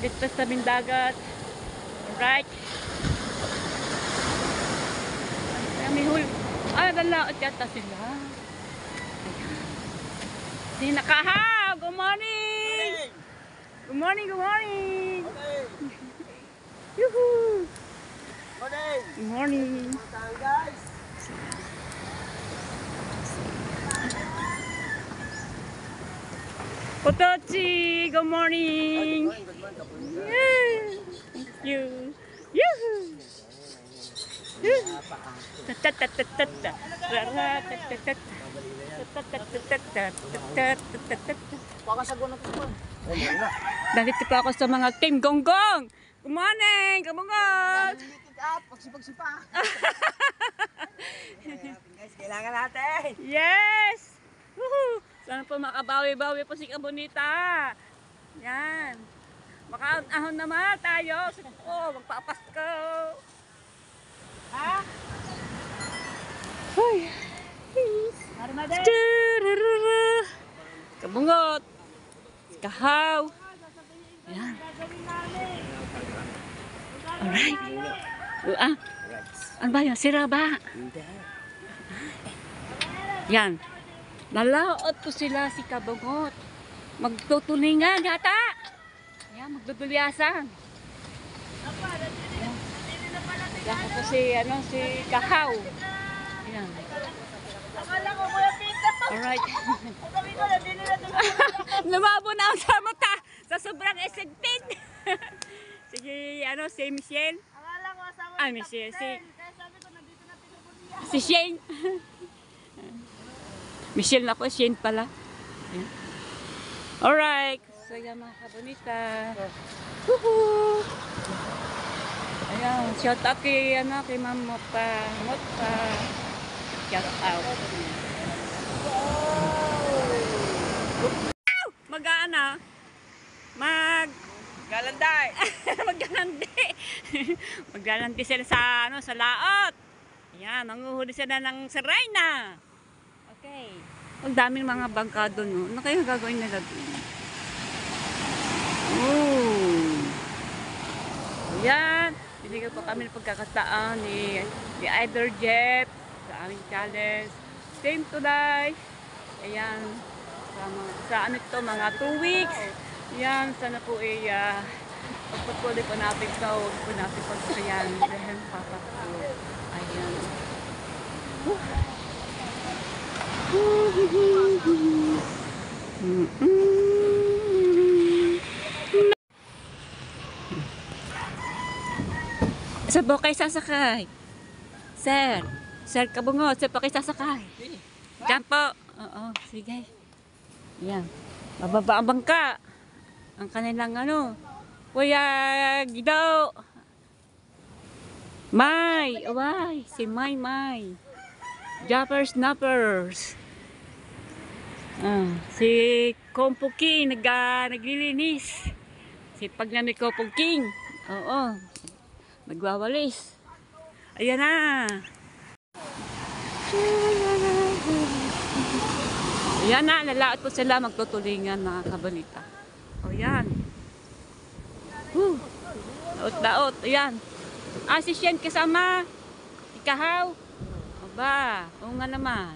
dito sa dagat. Alright. Kami huli. Nalaot yata sila. Si Nakahaw, good morning! Good morning, good morning! Yuhuu! Good morning! Potochi, good morning! Yeah. Thank you! Yuhuu! Dito pa ako sa mga team Gonggong. Good morning, Kabungot. Pagsipa. Guys, kailangan natin. Yes. Woohoo. Sana po makabawi-bawi po si Kabunita. Yan. Makaahon naman tayo. Magpapasko. Ha? Hoy. Kabungot. Kahaw. Yan. Alright. Ano ba yan? Sira ba? Yan. Nalaot ko sila si Kabungot. Magtutulingan yata. Yan, magdudulyasan. Yan ko si Kahaw. Yan. Alright. Lumabo na ako sa mata sa sobrang esigpit. Sige, si Michelle. Michelle. Si Shane. Michelle na ko, Shane pala. Yan. Alright. So yan mga kabunita. Woohoo! Ayan, shout out kay Ma'am Mota. Shout out. Galanday. Maglalandi sila sa laot. Ayan, manguhuli sila ng sarayna. Okay. Ang daming mga bangka doon. No? Ano kayo gagawin nila doon? Ayan. Binigyan pa kami ng pagkakataan ni Either Jeff sa aming challenge. Same to life. Ayan. Sa mga 2 weeks. Ayan. Sana po pagpatuloy po natin ito. Huwag po natin pagsayan. Dahil papatuloy. Ayan. Saan po kayo sasakay? Sir Kabungot, saan po kayo sasakay? Diyan po. Oo, sige. Yan. Bababa ang bangka. Ang kanilang Kuya Gido. May. Away. Si May. Jappers Nappers. Si Kompo King naglilinis. Si Pagnami Kompo King. Oo. Nagwawalis. Ayan na. Ayan na. Nalaot po sila. Magtutulingan mga kabunita. O yan. Laot. Ayan. Si Shen kasama. Ikahaw. Aba. Oo nga naman.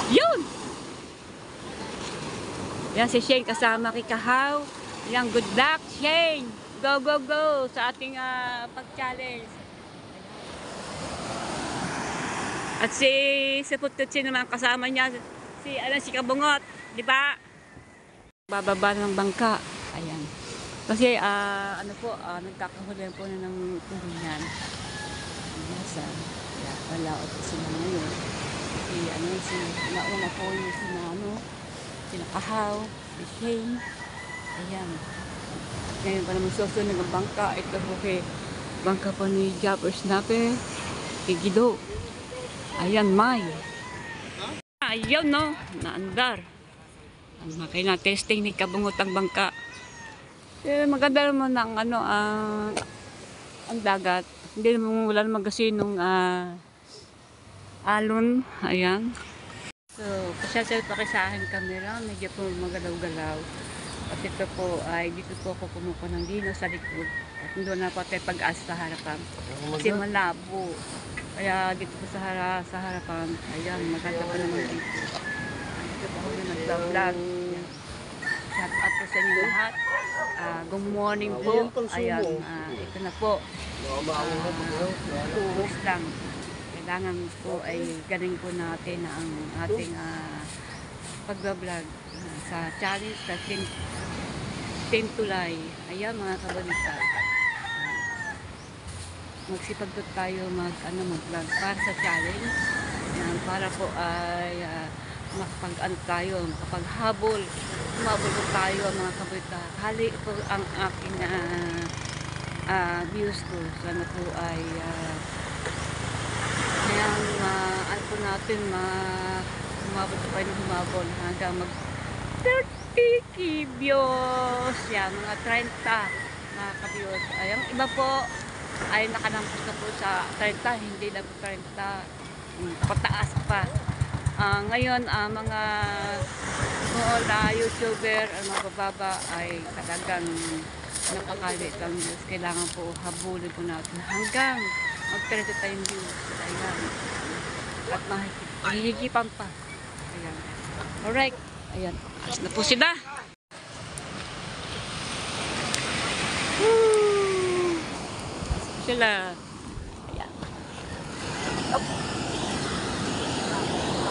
Yun! Yan si Shane kasama kay Kahaw. Yan, good luck Shane! Go sa ating pag-challenge. At si Pututsi naman kasama niya si Kabungot, di ba? Bababa ng bangka. Ayan. Kasi nagkakahulan po na ng tulingan. Walaot sila ngayon. Nauna po yung sina Kahaw, si Shane. Ayan. Ngayon pa naman susunod ng bangka. Ito po kay bangka po ni Jappers Nappers, kay Gido. Ayan, May. Ayun, no? Naandar. Ang testing ni Kabungot ang bangka. Maganda naman ng ang dagat. Hindi naman wala naman kasi nung alon. Ayan. So, pasyasal pa kayo sa aking camera. Medyo po magalaw-galaw. At ito po ay dito po ako kumuha ng lino sa likod. At doon na po tayo pag-asa sa harapan. Kasi malabo. Kaya dito po sa harapan, ayan, maganda pa naman dito. Dito po ako na nag-vlog. Shout out po sa inyo lahat. Good morning po. Ayan, ito na po. 2 weeks lang. Kailangan po ay galing po natin ang ating pag-vlog sa challenge sa 10 Tulay. Ayan mga kabalita. Magsipag po tayo mag-vlog para sa challenge. Ayan, para po ay makapaghabol. Humabol po tayo mga kabalita. Hali po ang aking views ko. Sana po ay kaya ano po natin humabol pa rin humabol hanggang mag 30 kibyos yan, mga 30 mga kabyos. Ay, ang iba po ay nakanampos na po sa 30, hindi na po 30 pataas pa. Ngayon mga small YouTuber ang mga bababa ay talagang napakalit ang views. Kailangan po habulin po natin hanggang mag-30 tayong views. Ayan. At mahihigipan pa. Ayan. Alright. Ayan. Tapos na po sila. Woo! Sila. Ayan.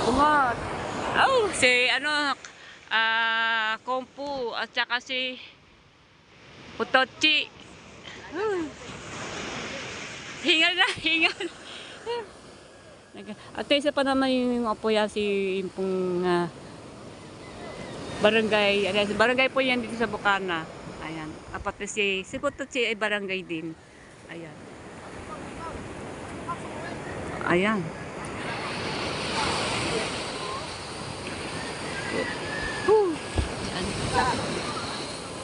Bungot. Oh, si Kompu at saka si Putochi. Hingal na, hingal. At isa pa naman yung apo yan, si pong barangay. Barangay po yan dito sa Bukana. Ayan. Apat si Putochi ay barangay din. Ayan. Ayan.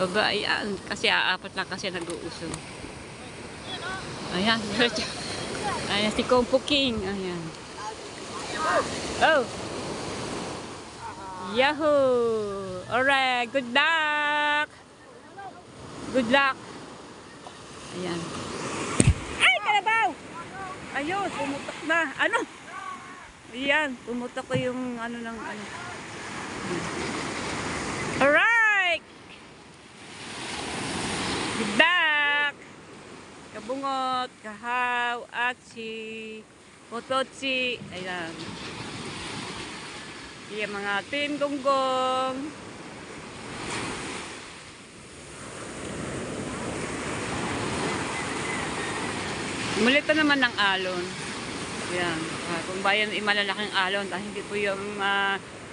Baba, ayan. Kasi apat lang kasi nag-uusong. Ayan. Ayan si Kompu King. Ayan. Oh! Yahoo! Alright. Good luck! Good luck! Ayan. Ay! Kalabaw! Ayun! Pumutok na. Ano? Ayan. Pumutok ko yung ng Alright! Good luck! Kabungot, Kahaw, at si Putochi. Ayan. Yung mga Team Gonggong. Mulit na naman ng alon. Ayan. Kung bayan malalaking alon, dahil hindi po yung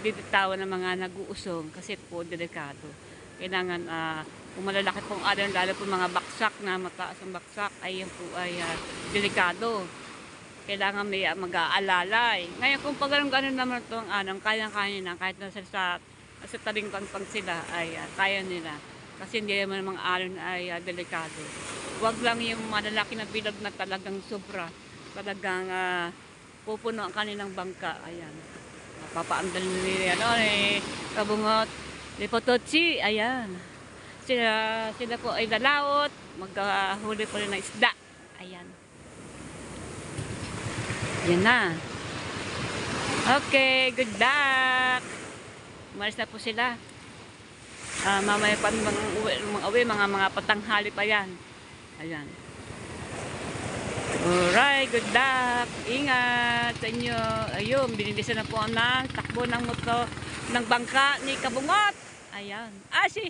bibitawan ng mga nag-uusong kasi po delikado. Kailangan kung malalaki pong alon, lalo po mga baksak na mataas ang baksak, ay yan po ay delikado. Kailangan may mag-aalalay. Ngayon kung pag gano'n naman ito ang anong, kaya-kaya na, kahit nasa sa tabing pangpang sila, ay kaya nila. Kasi hindi naman mga alon ay delikado. Huwag lang yung malalaki na bilog na talagang sobra. Talagang pupuno ang kanilang bangka. Ayan. Papaandal ni Kabungot, ni Putochi. Ayan. Sila po ay lalaot. Maghuli po rin ng isda. Ayan. Yan na. Okay, good luck. Umalis na po sila. Mamaya pa mga uwi, mga patanghali pa yan. Ayan. Alright, good luck. Ingat sa inyo. Ayun, binilisan na po ng takbo ng moto ng bangka ni Kabungot. Ayan. Si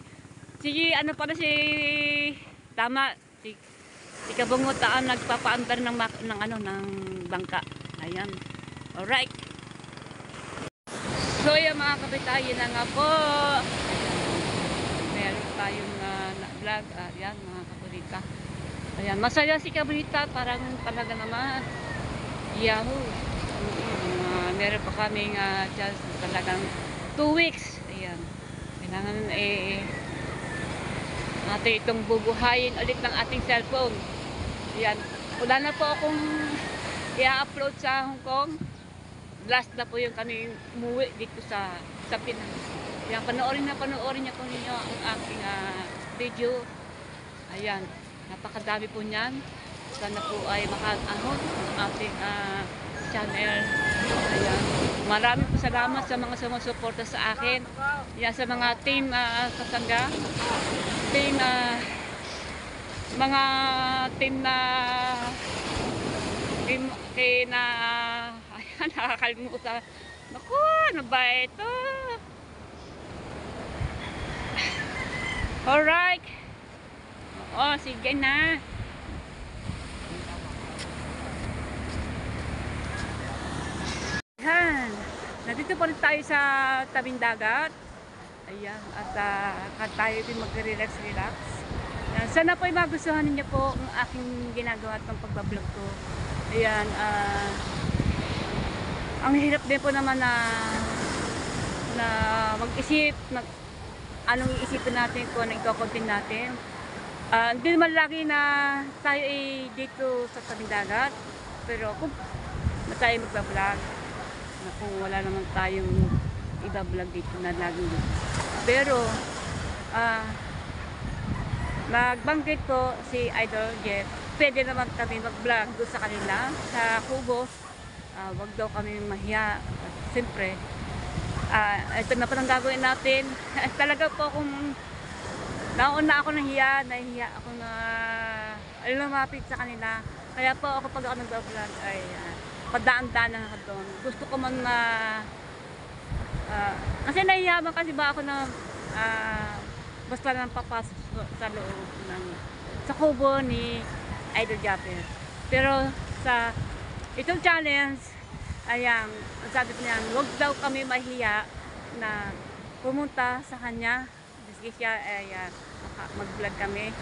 Kabungot ang nagpapaandar ng bangka. Ayan. Alright. So yung mga kapitayin na nga po. Meron tayong vlog. Ayan mga kapulita. Ayan. Masaya si Kabulita. Parang talaga naman. Yahoo. Meron pa kaming chance talagang 2 weeks. Ayan. Kailangan natin itong bubuhayin ulit ng ating cellphone. Ayan. Wala na po akong i-upload sa Hong Kong. last na po yung kami umuwi dito sa Pinas. Yan, panoorin niyo po ninyo ang aking video. Ayan, napakadami po niyan. Sana po ay makaanod ang ating channel. Ayan, maraming po salamat sa mga sumusuporta sa akin. Yan, sa mga team Kasangga, team mga team na ayan, nakakalimutan. Naku, ano ba ito? Alright. Oo, sige na. Ayan. Nandito pa rin tayo sa tabing dagat. Ayan. At tayo din mag-relax-relax. Sana po ay magustuhan ninyo po ang aking ginagawa at ng pagbablog ko. Ayan. Ang hirap din po naman na mag-isip, anong iisipin natin kung anong ikakontin natin. Hindi naman lagi na tayo ay dito sa tabing dagat. Pero kung na tayo magbablog, kung wala naman tayong ibablog dito na laging dito. Pero, nagbanggit ko si Idol Jeff, pwede naman kami mag-vlog doon sa kanila, sa Kubo. Wag daw kami mahiya. Siyempre, ito na pa ang gagawin natin. Talaga po kung nauna ako nahiya ako na lumapit sa kanila. Kaya po ako pag ako nag-vlog ay padaan-daan na ako doon. Gusto ko man kasi nahiyaman kasi ba ako na basta nang papasok sa loob sa kubo ni Idol Japper. Pero sa itong challenge, ayan, sabi ko niyan, huwag daw kami mahiya na pumunta sa kanya. Kasi siya ay mag-vlog kami.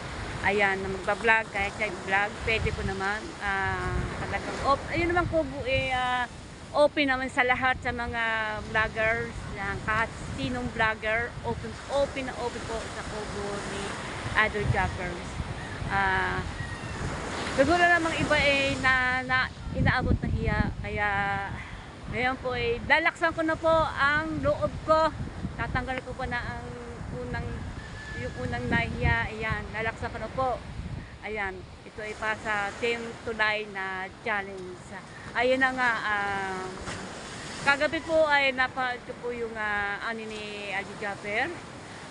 Ayan, na magbablog, kahit siya vlog, pwede po naman. Talagang, ayun naman kubo open naman sa lahat sa mga vloggers. Yan, kahit sinong vlogger, open po sa kubo ni Idol Jappers. Siguro namang iba na inaabot na hiya. Kaya ngayon po lalaksan ko na po ang loob ko. Tatanggal ko po na ang yung unang nahiya. Ayan, lalaksan ko na po. Ayan, ito ay para sa Team Tulay na challenge. Ayun na nga, kagabi po ay napanood ko po yung ani ni Idol Japper.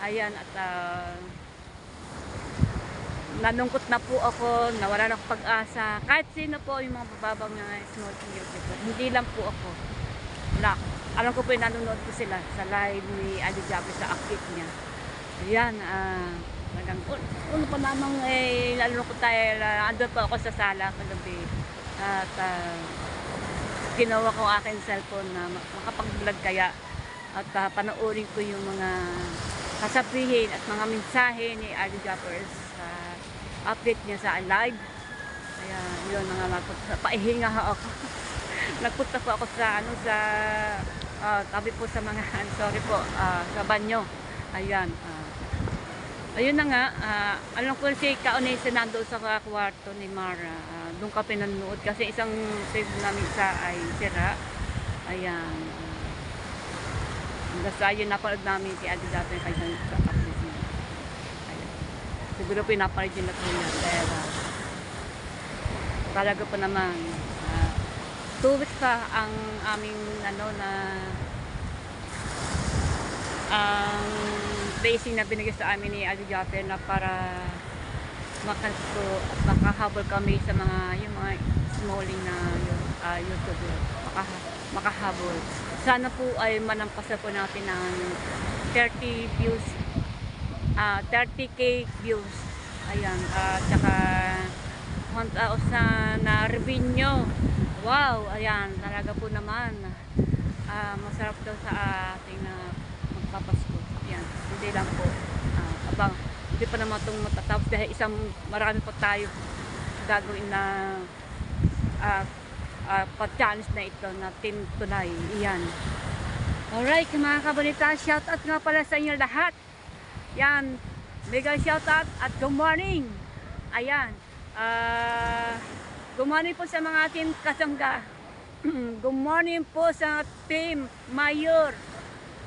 Ayan, at nanungkot na po ako, nawala na akong pag-asa. Kahit sino po yung mga bababang small YouTuber, hindi lang po ako. Alam ko po yung nanonood ko sila sa live ni Idol Japper sa akit niya. Ayan, talagang, uno pa namang nalulungkot tayo, andun pa ako sa sala kagabi. At ginawa ko aking cellphone na makapag-vlog kaya. At panoorin ko yung mga kasabihin at mga mensahe ni Idol Jappers sa update niya sa live. Kaya yun, paihinga ako. Nagpunta po ako sa tabi po sa mga sorry po, sa banyo. Ayan, ayun na nga, alam ko si Kaunesa nandoon sa kwarto ni Mara. Doon ka pinanood kasi isang save namin ay sira. Ayan, basta yun napanood namin si Adi Dato yung kanyang kapatid niya. Ayan, siguro pinapanood yun na po niya. Pero talaga po naman 2 weeks pa ang aming ang blessing na binigay sa amin ni Idol Japper na para makasto at makahabol kami sa yung mga smalling na YouTuber, makahabol. Sana po ay manampasan po natin ng 30 views, 30k views. Ayan, tsaka 1,000 na revenue. Wow, ayan, talaga po naman. Masarap daw sa ating magpapasko. Ayan, hindi lang po. Hindi pa naman itong matatapos dahil marami pa tayo gagawin na pa-challenge na ito na Team Tulay. Ayan. Alright, mga kabalita, shoutout nga pala sa inyo lahat. Yan, mega shoutout at good morning. Ayan. Good morning po sa mga Team Kasangga. Good morning po sa Team Mayor.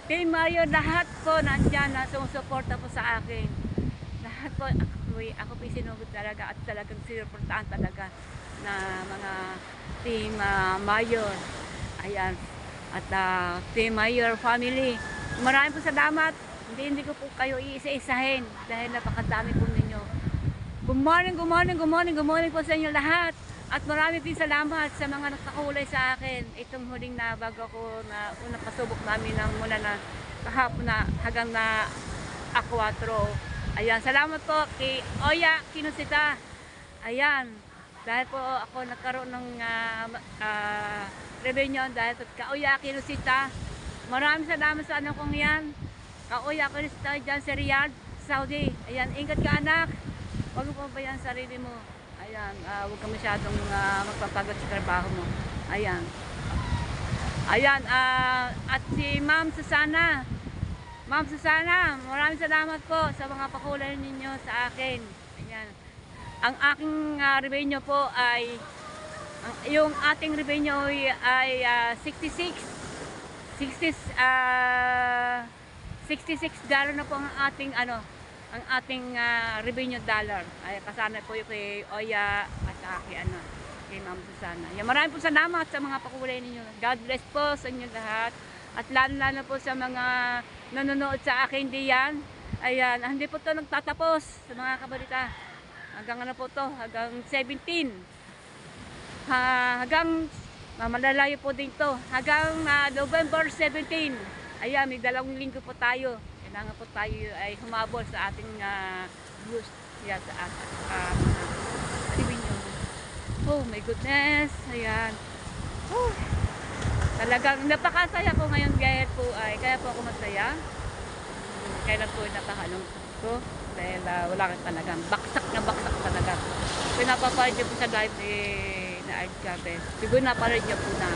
Team Mayor, lahat po nandyan na sumusuporta po sa akin. Lahat po, ako po sinugod talaga at talagang sinuportahan talaga na mga Team Mayor. Ayan. At Team Mayor family, maraming po salamat. Hindi ko po kayo iisa-isahin dahil napakadami po ninyo. Good morning, good morning, good morning, good morning po sa inyo lahat. At marami din salamat sa mga nakakulay sa akin. Itong huling na bago ko na unang pasubok namin ng muna na kahapon na hanggang na A4. Ayan, salamat po kay Oya Kinusita. Ayan, dahil po ako nagkaroon ng revenue dahil po kay Oya Kinusita. Maraming salamat sa ano kong yan. Kay Oya Kinusita dyan sa Riyadh, Saudi. Ayan, ingat ka anak. Huwag mo pa yan sarili mo. Ayan, huwag ka masyadong magpapagod sa trabaho mo. Ayan. Ayan, at si Ma'am Susana. Ma'am Susana, maraming salamat po sa mga pakulay ninyo sa akin. Ayan. Ang aking revenue po ay, yung ating revenue ay 66. 66 dollar na po ang ating ang ating revenue dollar. Ay kasama po yung kay Oya at kay kay Ma'am Susana. Yan, maraming po salamat sa mga pakulay ninyo. God bless po sa inyo lahat. At lalo po sa mga nanonood sa akin diyan. Ayan, hindi po to nagtatapos sa mga kabalita. Hanggang ano po to, hanggang 17. Hanggang malalayo po din to. Hanggang November 17. Ayan, may 2 linggo po tayo. Kailangan po tayo ay humabol sa ating views yan sa revenue. Oh my goodness, ayan. Oh, talagang napakasaya ko ngayon kaya po ako masaya. Kailan po napakalungkot ko dahil wala ka talagang baksak talaga. Pinapapanood niyo po sa live na Art Chavez. Siguro napanood niyo po na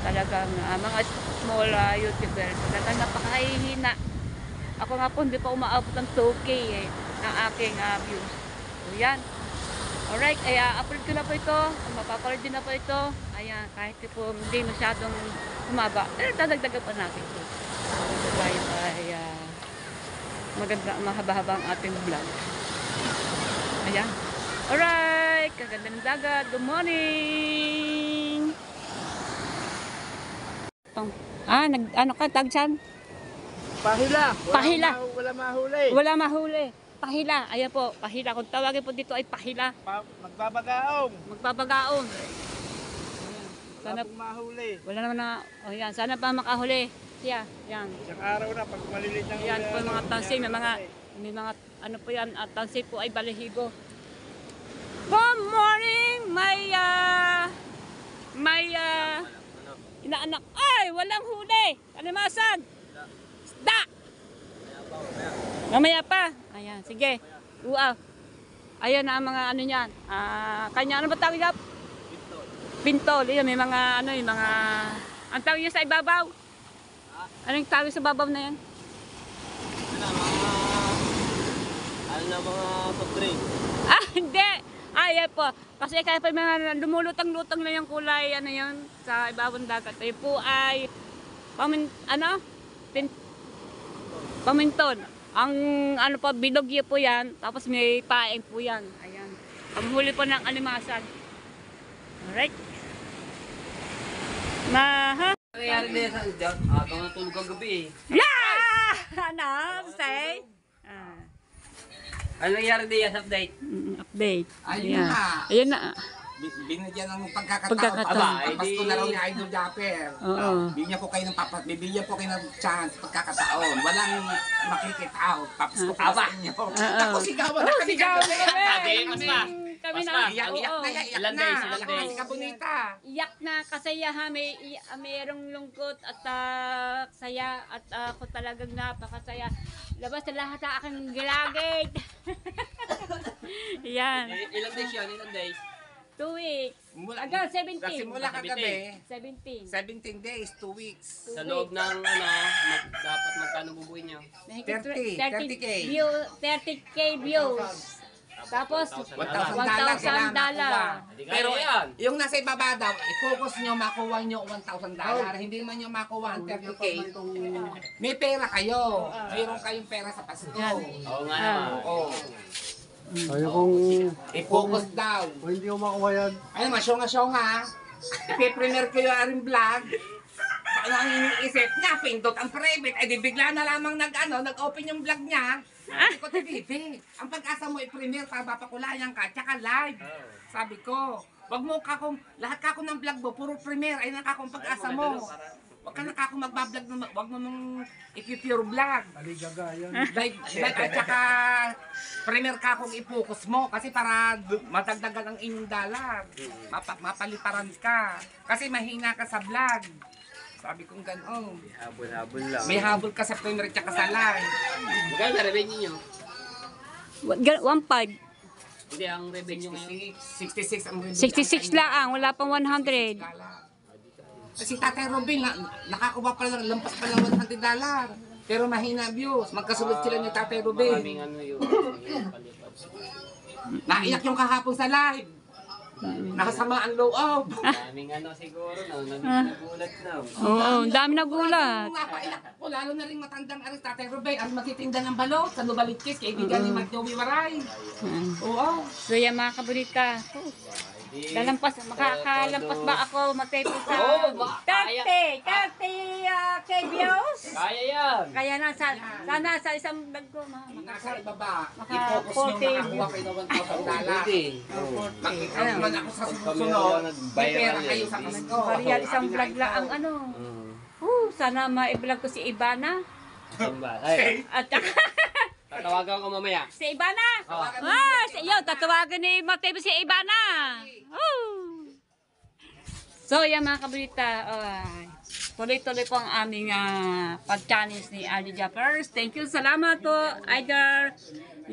talagang mga small YouTubers talagang napakahihina. Ako nga po, hindi pa umaabot ng 2K ng aking views. So, yan. Alright, upload ko na po ito. Mapapaload din na po ito. Ayan, kahit po hindi masyadong humaba. Pero dadagdagan pa natin ito. Tayo ay maganda, mahaba-haba ang ating vlog. Ayan. Alright, kaganda ng dagat. Good morning! Ano ka, tagchan? Pahila. Pahila. Wala mahuli. Wala mahuli. Pahila. Ayan po, pahila. Kung tawagin po dito ay pahila. Magbabagaong. Magpapagaon. Wala pong mahuli. Wala naman na. O yan, sana pa makahuli. Siya, yan. Isang araw na pag malilit ng Yan po yung mga tansi. May mga ano po yan. At tansi po ay balihigo. Good morning! May inaanak. Ay, walang huli. Kalimasan. Da! Mamaya pa. Ayan, sige. Uaw. Ayan na ang mga ano niyan. Kanya ano ba tawag niya? Pintol. Ayan, may mga yung mga ang tawag niya sa ibabaw. Anong tawag sa babaw na yan? Mga soft drink. Hindi. Ayan po. Kasi kaya pa mga lumulutang-lutang na yung kulay yun sa ibabaw ng dagat. Ayan po ay paminton. Ang bilog yun po yan. Tapos may paeng po yan. Ayan. Ang huli po ng alimasan. Alright. Nangyari din sa dyan. Habang natulog ang gabi Yeah! Ano? Say? Ano nangyari din sa update? Update. Ayun Ayan. na. Ayan na. Binigyan ng Pagkakataon. pagkakataon. Papasko na raw ni Idol Japper. Oo. Bibigyan po kayo ng chance, pagkakataon. Walang makikita. Papasko pa sa inyo. Ako sigawan na kami kagabi. Kami na. Iyak na, iyak na. Iyak na, kabunita. Iyak na, kasayahan, mayroong lungkot at saya at ako talagang napakasaya. Labas na lahat ang aking gilagid. Yan. Ilang days yan? Ilang days? 2 weeks. Hanggang 17. Simula kagabi. 17. 17 days, 2 weeks. Sa loob ng dapat magkano bubuin niyo? 30K. 30K views. Tapos, $1,000 $1,000. Pero yung nasa ibaba daw, i-focus nyo, makuha nyo $1,000. Hindi man nyo makuha ang 30K. May pera kayo. Mayroon kayong pera sa Pasko. Oo nga naman. Oo. Ay, kung I-focus daw. hindi ko makuha yan, Ay, masyonga-syonga. Ipipremiere ko yung aring vlog. Ano ang iniisip niya? Pindot ang private. Ay, di bigla na lamang nag-open yung vlog niya. Sabi ko, TV, ang pag-asa mo i-premiere para mapakulayan ka, tsaka live. Sabi ko, wag mo kakong, lahat kako ng vlog mo, puro premiere, ay nakakong pag-asa mo. Wag ka na kako magbablog, wag mo nung i-pure vlog. aligagayan. Live, at tsaka premiere kakong i-focus mo kasi para matagdagan ang inyong dalag. Mapaliparan ka. Kasi mahina ka sa vlog. Sabi kong gano'n. Habol-habol lang. May habol ka sa premiere tsaka sa live. Magkano na revenue nyo? 1.5. Hindi, ang revenue ngayon. 66 ang revenue. 66 lang, wala pang 100. Si Tatay Robin, nakakuha pa lang, lampas pa lang $100. Pero mahina views. Magkasunod sila ni Tatay Robin. Maraming ano yun. Naiyak yung kahapon sa live. Nakasama ang loob. Maraming ano siguro, no? Nagulat na. Oo, ang dami nagulat. Napaiyak ko, lalo na rin matandang aris Tatay Robin. Ang magtitinda ng balot sa Nubalitkis, kaibigan ni Mark Joey Waray. Oo. So yan mga kabalita. Lalampas, makakalampas ba ako magtaypo sa Oo, ba? 30 K views? Kaya yan! Kaya na, sana sa isang vlog ko, Nasa ibaba, Maka- i-focus nyo 40 makakuha kayo ng $1,000. Pwede. Makita naman ako sa Kami susunod, na may pera nag-viral kayo eh. sa Pasko. Marial, isang vlog lang ang ano. Sana ma-vlog ko si Ibana. Saan ba? Ay, At tatawagan ko mamaya. si Ibana! Si iyo, tatawagan ni Mateo si Ibana! So, yan mga kabalita. Tuloy-tuloy po ang aming pag-challenge ni Ali Jaffers. Thank you. Salamat po, Idol.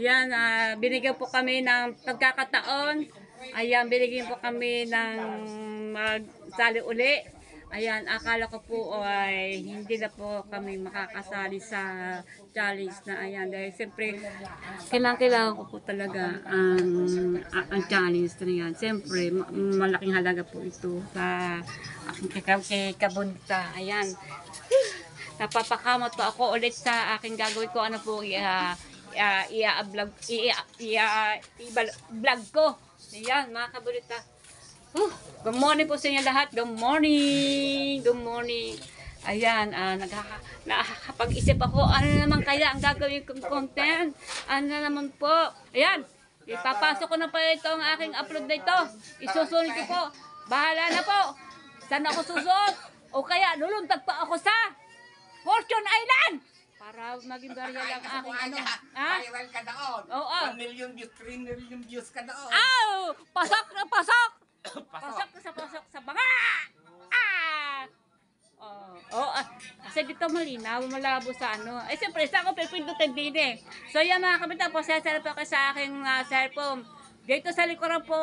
Yan, binigyan po kami ng pagkakataon. Ayan, binigyan po kami ng magsali uli. Ayan, akala ko po ay hindi na po kami makakasali sa challenge na ayan. Dahil siyempre, kailangan ko po talaga ang challenge na yan. Siyempre, malaking halaga po ito sa aking kabunta. Ayan. Napapakamot po ako ulit sa aking gagawin ko. Ano po, i-vlog ko. Ayan, mga kabunta. Good morning po sa inyo lahat. Good morning. Good morning. Ayan, nakakapag-isip ako. Ano naman kaya ang gagawin kong content? Ano naman po? Ayan, ipapasok ko na pa ito ang aking upload na ito. Isusunod ko po. Bahala na po. Saan ako susunod? O kaya luluntag pa ako sa Fortune Island. Para maging barya lang ang aking ano. Ha? Viral ka doon. Oo. 1 million views, 3 million views ka doon. Aw! Pasok na pasok! Pasok sa banga! Kasi dito malinaw, malabo sa ano. Eh, siyempre, sa ako pipindutin din eh. So, yan mga kapitan, posesor po ako sa aking cellphone. Dito sa likuran po,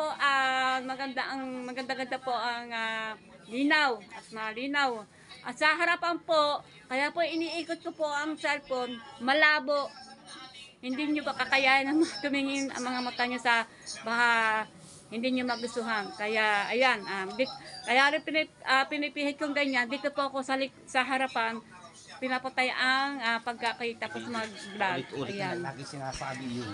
maganda-ganda po ang linaw at malinaw. At sa harapan po, kaya po iniikot ko po ang cellphone, malabo. Hindi nyo ba kakayanan na tumingin ang mga mata nyo sa baka hindi nyo magustuhan. Kaya, ayan, kaya rin pinipihit kong ganyan. Dito po ako sa harapan, pinapatay ang pagkakita tapos mag-vlog. Ayan. Lagi sinasabi yun.